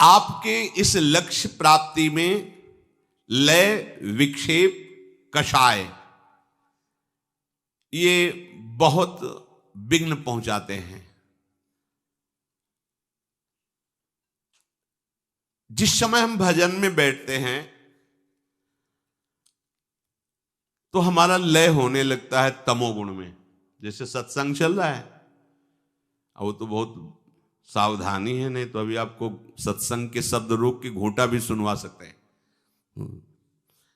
आपके इस लक्ष्य प्राप्ति में लय, विक्षेप, कषाय ये बहुत विघ्न पहुंचाते हैं। जिस समय हम भजन में बैठते हैं तो हमारा लय होने लगता है तमोगुण में। जैसे सत्संग चल रहा है, वो तो बहुत सावधानी है, नहीं तो अभी आपको सत्संग के शब्द रोक के घूंटा भी सुनवा सकते हैं।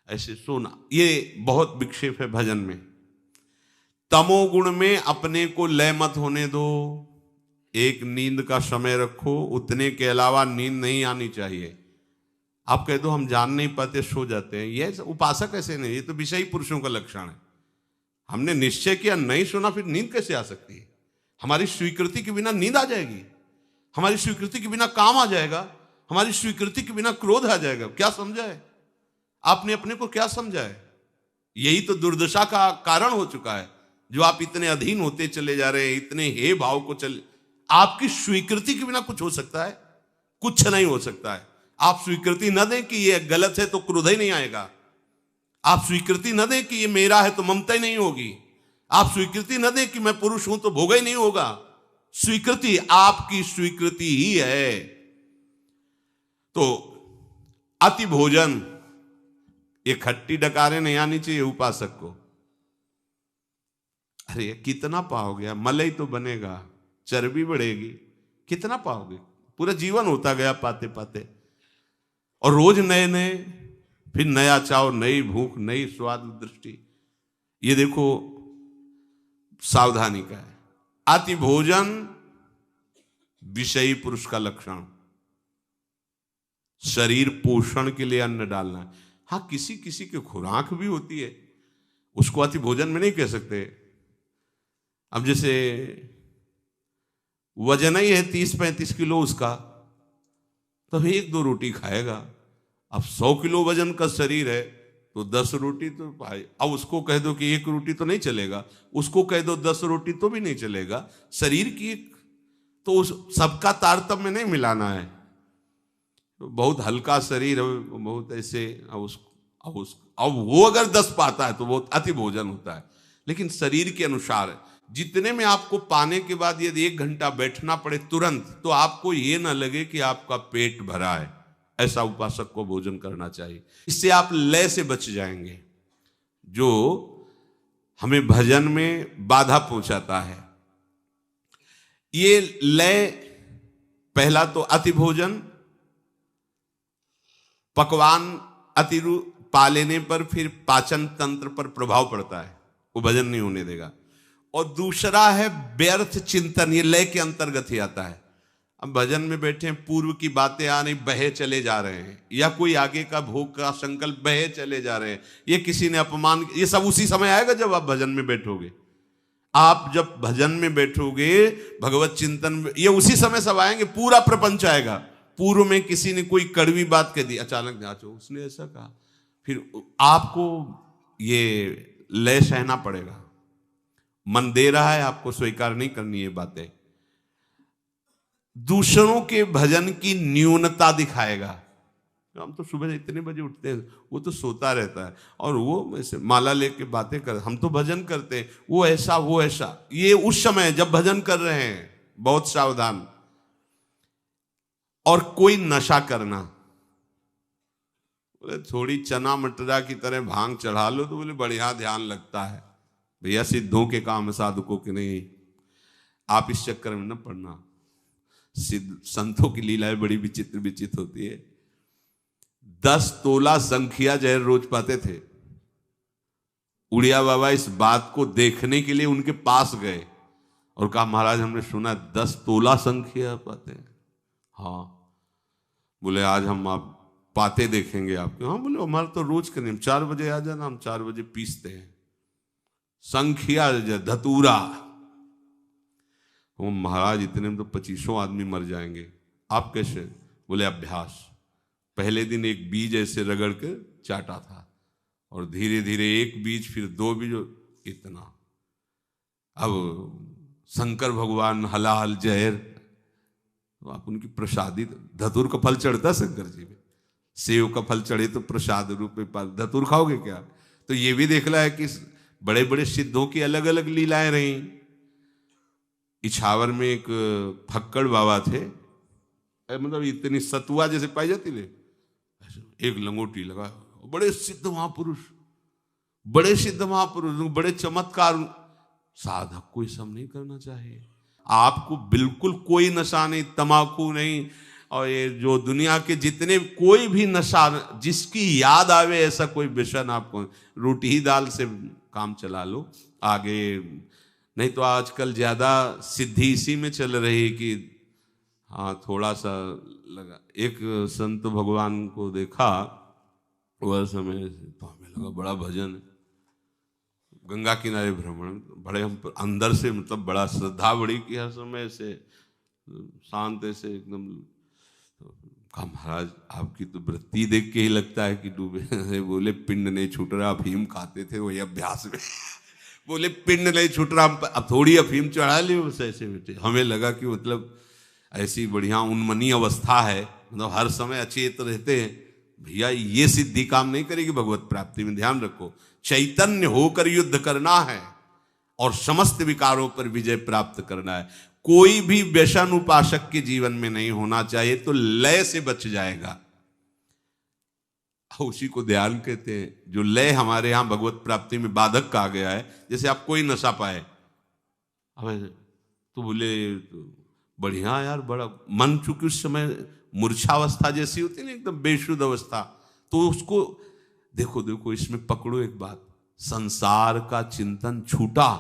ऐसे सुना, ये बहुत विक्षेप है भजन में। तमोगुण में अपने को लय मत होने दो। एक नींद का समय रखो, उतने के अलावा नींद नहीं आनी चाहिए। आप कह दो हम जान नहीं पाते, सो जाते हैं, ये उपासक ऐसे नहीं, ये तो विषयी पुरुषों का लक्षण है। हमने निश्चय किया, नहीं सुना, फिर नींद कैसे आ सकती है? हमारी स्वीकृति के बिना नींद आ जाएगी, हमारी स्वीकृति के बिना काम आ जाएगा, हमारी स्वीकृति के बिना क्रोध आ जाएगा। क्या समझा है आपने अपने को? क्या समझा है? यही तो दुर्दशा का कारण हो चुका है, जो आप इतने अधीन होते चले जा रहे हैं, इतने हे भाव को चले। आपकी स्वीकृति के बिना कुछ हो सकता है? कुछ नहीं हो सकता है। आप स्वीकृति न दें कि ये गलत है तो क्रोध ही नहीं आएगा। आप स्वीकृति न दें कि ये मेरा है तो ममता ही नहीं होगी। आप स्वीकृति न दें कि मैं पुरुष हूं तो भोग ही नहीं होगा। स्वीकृति आपकी स्वीकृति ही है। तो अति भोजन, ये खट्टी डकारें नहीं आनी चाहिए उपासक को। अरे कितना पाओगे? मलाई तो बनेगा, चर्बी बढ़ेगी, कितना पाओगे? पूरा जीवन होता गया पाते पाते, और रोज नए नए, फिर नया चाव, नई भूख, नई स्वाद दृष्टि। ये देखो सावधानी का है। अति भोजन विषयी पुरुष का लक्षण। शरीर पोषण के लिए अन्न डालना है। हाँ, किसी किसी की खुराक भी होती है, उसको अति भोजन में नहीं कह सकते। अब जैसे वजन ही है 30-35 किलो उसका, तो 1-2 रोटी खाएगा। अब 100 किलो वजन का शरीर है तो 10 रोटी तो भाई, अब उसको कह दो कि 1 रोटी तो नहीं चलेगा, उसको कह दो 10 रोटी तो भी नहीं चलेगा। शरीर की तो उस सबका तारतम्य नहीं मिलाना है। तो बहुत हल्का शरीर है, बहुत ऐसे, अब वो अगर 10 पाता है तो बहुत अति भोजन होता है। लेकिन शरीर के अनुसार है। जितने में आपको पाने के बाद यदि 1 घंटा बैठना पड़े तुरंत, तो आपको ये ना लगे कि आपका पेट भरा है। ऐसा उपासक को भोजन करना चाहिए। इससे आप लय से बच जाएंगे, जो हमें भजन में बाधा पहुंचाता है। ये लय, पहला तो अति भोजन, पकवान अति पा लेने पर फिर पाचन तंत्र पर प्रभाव पड़ता है, वो भजन नहीं होने देगा। और दूसरा है व्यर्थ चिंतन, ये लय के अंतर्गत ही आता है। अब भजन में बैठे हैं, पूर्व की बातें आ नहीं, बहे चले जा रहे हैं, या कोई आगे का भोग का संकल्प, बहे चले जा रहे हैं, ये किसी ने अपमान, ये सब उसी समय आएगा जब आप भजन में बैठोगे। आप जब भजन में बैठोगे, भगवत चिंतन, ये उसी समय सब आएंगे, पूरा प्रपंच आएगा। पूर्व में किसी ने कोई कड़वी बात कह दी, अचानक जांचो उसने ऐसा कहा, फिर आपको ये लय सहना पड़ेगा। मन दे रहा है, आपको स्वीकार नहीं करनी है बातें। दूसरों के भजन की न्यूनता दिखाएगा। हम तो सुबह इतने बजे उठते हैं, वो तो सोता रहता है, और वो ऐसे माला लेके बातें कर, हम तो भजन करते हैं, वो ऐसा वो ऐसा। ये उस समय जब भजन कर रहे हैं, बहुत सावधान। और कोई नशा करना, बोले थोड़ी चना मटरा की तरह भांग चढ़ा लो तो बोले बढ़िया ध्यान लगता है। भैया सिद्धों के काम है, साधुकों के नहीं। आप इस चक्कर में न पड़ना। सिद्ध संतों की लीलाएं बड़ी विचित्र विचित्र होती है। 10 तोला संख्या जहर रोज पाते थे। उड़िया बाबा इस बात को देखने के लिए उनके पास गए और कहा, महाराज हमने सुना 10 तोला संख्या पाते हैं। हाँ, बोले आज हम आप पाते देखेंगे आपके। हाँ, बोले हमारा तो रोज के नहीं, 4 बजे आ जाना, हम 4 बजे पीसते हैं संख्या धतूरा। वो महाराज इतने में तो 25 आदमी मर जाएंगे। आप कैसे? बोले अभ्यास। पहले दिन एक बीज ऐसे रगड़ के चाटा था, और धीरे धीरे 1 बीज, फिर 2 बीज, इतना। अब शंकर भगवान हलाहल जहर तो आप उनकी प्रसादी, धतूर का फल चढ़ता शंकर जी में, सेव का फल चढ़े तो प्रसाद रूप में धतूर खाओगे क्या? तो ये भी देखना है कि बड़े बड़े सिद्धों की अलग अलग लीलाएं रही। इछावर में एक फक्कड़ बाबा थे, मतलब इतनी सतुआ जैसे पाई जाती थी, एक लंगोटी लगा, बड़े सिद्ध महापुरुष, बड़े सिद्ध महापुरुष, बड़े चमत्कार। साधक को ये सब नहीं करना चाहिए। आपको बिल्कुल कोई नशा नहीं, तमाकू नहीं, और ये जो दुनिया के जितने कोई भी नशा जिसकी याद आवे ऐसा कोई व्यसन आपको, रोटी ही दाल से काम चला लो आगे। नहीं तो आजकल ज्यादा सिद्धि इसी में चल रही कि हाँ थोड़ा सा लगा। एक संत भगवान को देखा वह समय तो हमें लगा बड़ा भजन है, गंगा किनारे भ्रमण, बड़े हम अंदर से मतलब बड़ा श्रद्धा बड़ी कि हर समय से शांत ऐसे एकदम। कहा महाराज आपकी तो वृत्ति देख के ही लगता है कि डूबे। बोले पिंड नहीं छूट रहा, अफीम खाते थे वही अभ्यास में। बोले पिंड नहीं छूट रहा, अब थोड़ी अफीम चढ़ा ली बस ऐसे बेटे। हमें लगा कि मतलब ऐसी बढ़िया उन्मनी अवस्था है, मतलब हर समय अचेत रहते हैं। भैया ये सिद्धि काम नहीं करेगी भगवत प्राप्ति में, ध्यान रखो। चैतन्य होकर युद्ध करना है और समस्त विकारों पर विजय प्राप्त करना है। कोई भी व्यसन उपासक के जीवन में नहीं होना चाहिए, तो लय से बच जाएगा। उसी को ध्यान कहते हैं। जो लय हमारे यहां भगवत प्राप्ति में बाधक कहा गया है, जैसे आप कोई नशा पाए, अब तो बोले तो बढ़िया यार, बड़ा मन, चूंकि उस समय मूर्छावस्था जैसी होती है ना, एकदम बेशुद्ध अवस्था, तो उसको देखो देखो इसमें पकड़ो एक बात, संसार का चिंतन छूटा,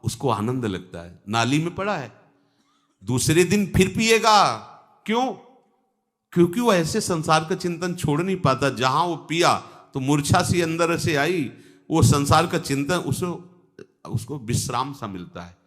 उसको आनंद लगता है। नाली में पड़ा है, दूसरे दिन फिर पिएगा। क्यों? क्योंकि वो ऐसे संसार का चिंतन छोड़ नहीं पाता। जहां वो पिया तो मूर्छा सी अंदर से आई, वो संसार का चिंतन उसको विश्राम सा मिलता है।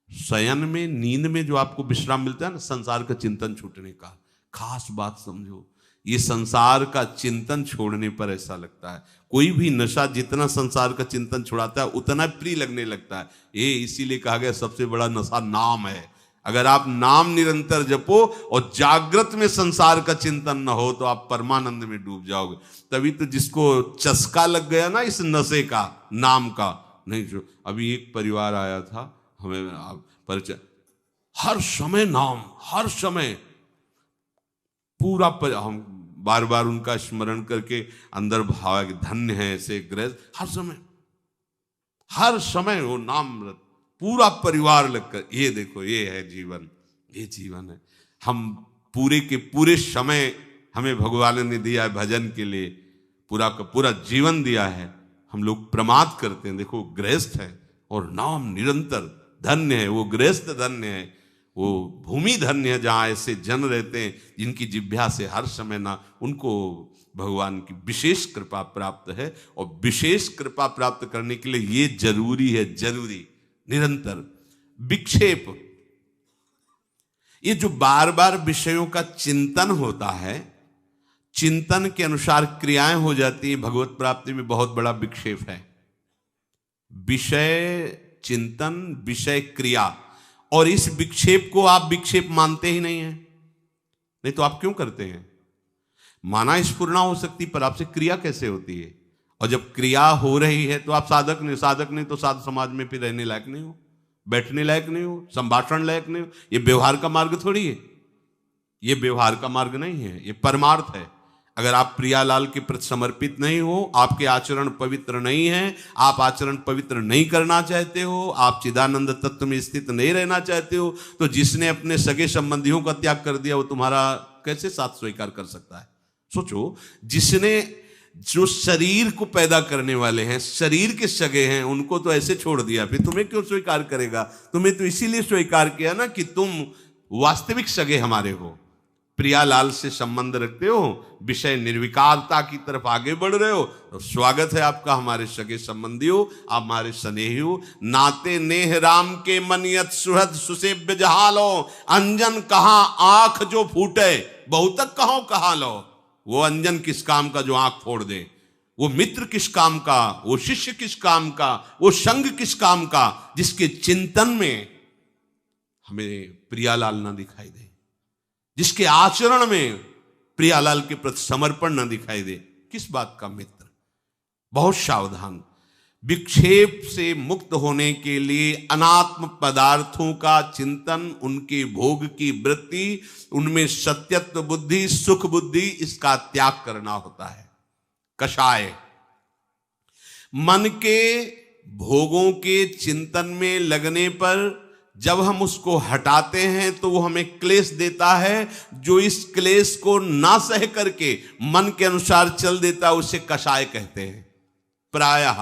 शयन में, नींद में जो आपको विश्राम मिलता है ना, संसार का चिंतन छूटने का। खास बात समझो, ये संसार का चिंतन छोड़ने पर ऐसा लगता है। कोई भी नशा जितना संसार का चिंतन छुड़ाता है उतना प्रिय लगने लगता है। ये इसीलिए कहा गया सबसे बड़ा नशा नाम है। अगर आप नाम निरंतर जपो और जागृत में संसार का चिंतन न हो तो आप परमानंद में डूब जाओगे। तभी तो जिसको चस्का लग गया ना इस नशे का, नाम का, नहीं जो अभी एक परिवार आया था हमें परिचय, हर समय नाम, हर समय पूरा हम बार बार उनका स्मरण करके अंदर भाव कि धन्य है ऐसे गृहस्थ, हर समय वो नाम, पूरा परिवार लगकर। ये देखो, ये है जीवन, ये जीवन है। हम पूरे के पूरे समय हमें भगवान ने दिया है भजन के लिए, पूरा का पूरा जीवन दिया है, हम लोग प्रमाद करते हैं। देखो गृहस्थ है और नाम निरंतर, धन्य है वो गृहस्थ, धन्य है वो भूमि, धन्य है जहाँ ऐसे जन रहते हैं जिनकी जिह्वा से हर समय ना उनको भगवान की विशेष कृपा प्राप्त है। और विशेष कृपा प्राप्त करने के लिए ये जरूरी है, जरूरी निरंतर विक्षेप। ये जो बार बार विषयों का चिंतन होता है, चिंतन के अनुसार क्रियाएं हो जाती हैं, भगवत प्राप्ति में बहुत बड़ा विक्षेप है। विषय चिंतन, विषय क्रिया, और इस विक्षेप को आप विक्षेप मानते ही नहीं है। नहीं तो आप क्यों करते हैं? माना स्फुरना हो सकती, पर आपसे क्रिया कैसे होती है? और जब क्रिया हो रही है तो आप साधक नहीं तो साधु समाज में फिर रहने लायक नहीं हो, बैठने लायक नहीं हो, संभाषण लायक नहीं हो। ये व्यवहार का मार्ग थोड़ी है, ये व्यवहार का मार्ग नहीं है, ये परमार्थ है। अगर आप प्रियालाल के प्रति समर्पित नहीं हो, आपके आचरण पवित्र नहीं है, आप आचरण पवित्र नहीं करना चाहते हो, आप चिदानंद तत्व में स्थित नहीं रहना चाहते हो, तो जिसने अपने सगे संबंधियों का त्याग कर दिया वो तुम्हारा कैसे साथ स्वीकार कर सकता है? सोचो, जिसने, जो शरीर को पैदा करने वाले हैं, शरीर के सगे हैं, उनको तो ऐसे छोड़ दिया, फिर तुम्हें क्यों स्वीकार करेगा? तुम्हें तो इसीलिए स्वीकार किया ना कि तुम वास्तविक सगे हमारे हो, प्रियालाल से संबंध रखते हो, विषय निर्विकारता की तरफ आगे बढ़ रहे हो, तो स्वागत है आपका हमारे सगे संबंधी हो, आप हमारे स्नेही हो। नाते नेह राम के मनियत सुहद सुसेव्य जहालो, अंजन कहाँ आंख जो फूटे, बहुतक कहो कहा लो। वो अंजन किस काम का जो आंख फोड़ दे, वो मित्र किस काम का, वो शिष्य किस काम का, वो संग किस काम का, जिसके चिंतन में हमें प्रियालाल ना दिखाई दे, जिसके आचरण में प्रियालाल के प्रति समर्पण न दिखाई दे, किस बात का मित्र? बहुत सावधान। विक्षेप से मुक्त होने के लिए अनात्म पदार्थों का चिंतन, उनके भोग की वृत्ति, उनमें सत्यत्व बुद्धि, सुख बुद्धि, इसका त्याग करना होता है। कषाय, मन के भोगों के चिंतन में लगने पर जब हम उसको हटाते हैं तो वो हमें क्लेश देता है। जो इस क्लेश को ना सह करके मन के अनुसार चल देता है उसे कषाय कहते हैं। प्रायः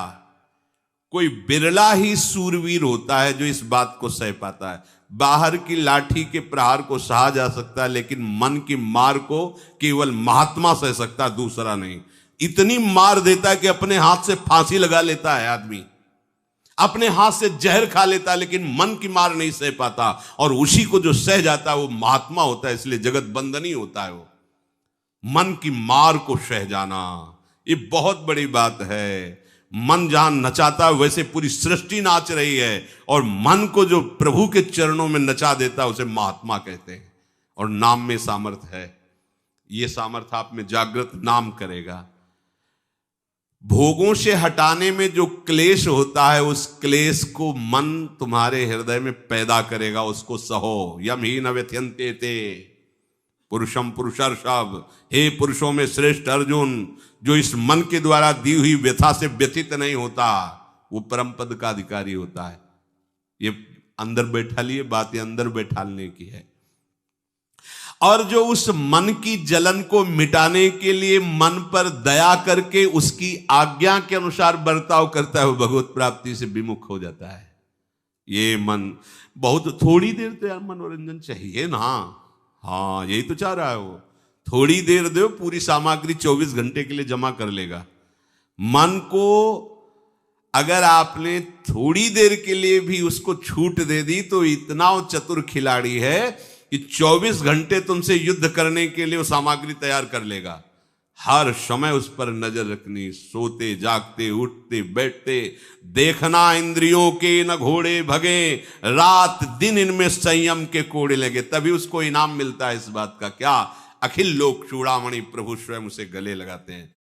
कोई बिरला ही सूरवीर होता है जो इस बात को सह पाता है। बाहर की लाठी के प्रहार को सहा जा सकता है, लेकिन मन की मार को केवल महात्मा सह सकता है, दूसरा नहीं। इतनी मार देता है कि अपने हाथ से फांसी लगा लेता है आदमी, अपने हाथ से जहर खा लेता है, लेकिन मन की मार नहीं सह पाता। और उसी को जो सह जाता है वो महात्मा होता है, इसलिए जगत बंदनी होता है वो। मन की मार को सह जाना ये बहुत बड़ी बात है। मन जहां नचाता है वैसे पूरी सृष्टि नाच रही है, और मन को जो प्रभु के चरणों में नचा देता है उसे महात्मा कहते हैं। और नाम में सामर्थ्य है, ये सामर्थ्य आप में जागृत नाम करेगा। भोगों से हटाने में जो क्लेश होता है उस क्लेश को मन तुम्हारे हृदय में पैदा करेगा, उसको सहो। यम ही न व्यथ्यन्ते ते पुरुषम पुरुषर्षभ, हे पुरुषों में श्रेष्ठ अर्जुन, जो इस मन के द्वारा दी हुई व्यथा से व्यथित नहीं होता वो परम पद का अधिकारी होता है। ये अंदर बैठा लिए बात, ये अंदर बैठालने की है। और जो उस मन की जलन को मिटाने के लिए मन पर दया करके उसकी आज्ञा के अनुसार बर्ताव करता है, वो भगवत प्राप्ति से विमुख हो जाता है। ये मन बहुत थोड़ी देर तो यार मनोरंजन चाहिए ना, हाँ यही तो चाह रहा है वो। थोड़ी देर दो, पूरी सामग्री 24 घंटे के लिए जमा कर लेगा। मन को अगर आपने थोड़ी देर के लिए भी उसको छूट दे दी तो इतना वो चतुर खिलाड़ी है कि 24 घंटे तुमसे युद्ध करने के लिए वो सामग्री तैयार कर लेगा। हर समय उस पर नजर रखनी, सोते जागते उठते बैठते देखना, इंद्रियों के न घोड़े भगे, रात दिन इनमें संयम के कोड़े लगे, तभी उसको इनाम मिलता है इस बात का। क्या? अखिल लोक चूड़ामणि प्रभु स्वयं उसे गले लगाते हैं।